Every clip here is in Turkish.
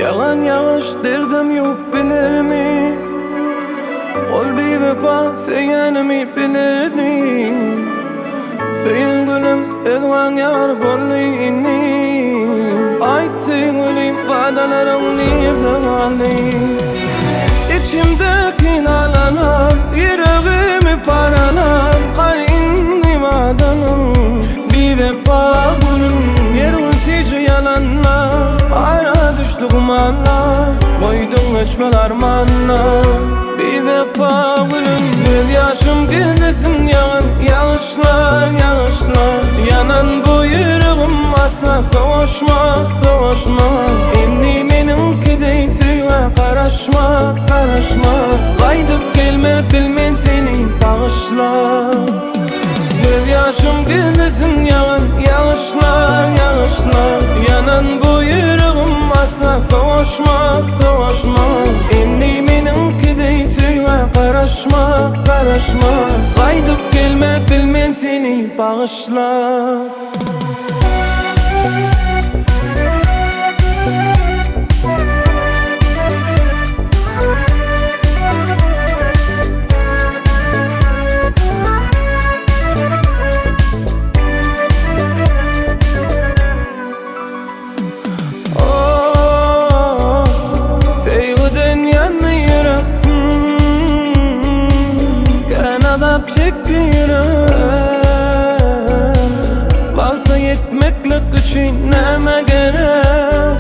Yalan yağış derdim yok bilir mi? Ol bir vefa seyenimi bilirdi. Seyin gülüm edvan yar bolli inni. Aytsın ölüm vadalarım nerede kaldı? İçimdeki nalalar, yüreğimi paralar. Hani inni vadanım bir vefa gülüm. Yer ulsici yalanlar, ara düştüm anla. Koydum öçmel armanla. Bir vefa gülüm, bir yaşım güldesin yağan. Yağışlar, yağışlar, yanan bu yüreğim asla soğuşma, soğuşma. İndi benimki deysi ve karışma, karışma. Kaydıp gelme bilmem seni bağışla. Bir yaşım güldesin yağan. Yağışlar, yağışlar, yanan bu yüreğim asla soğuşma, soğuşma. İndi benimki deysi ve karışma, karışma. Kaydıp gelme bilmem seni bağışla. Çekti yürek Vakti yetmeklik için neme gerek,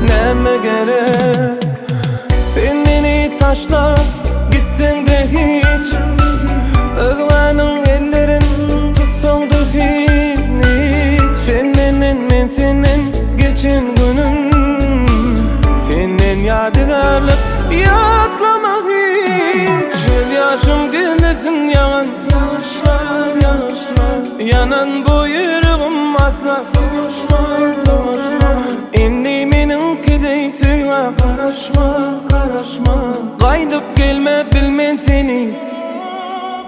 neme gerek. Sen beni taşla gitsen de hiç, özvanın ellerin tutsan da hiç. Sen benden ben senden geçen günüm, senden yadigarlık yatlamak hiç. Bir yaşım güldesin yağan. Yağışlar, yağışlar, yanan bu yüreğim asla soğuşma, soğuşma. İndi benimki deysi ve karışma, karışma. Kaydıp gelme bilmem seni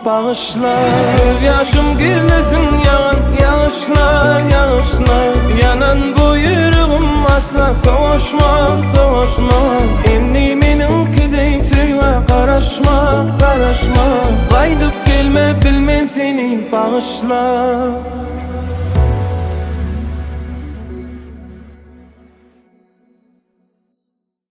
bağışla. Bir yaşım güldesin yağan. Yağışlar, yağışlar, yanan bu yüreğim asla soğuşma, soğuşma. İndi benimki deysi ve karışma, karışma. Kaydıp gelme bilmem seni bağışla.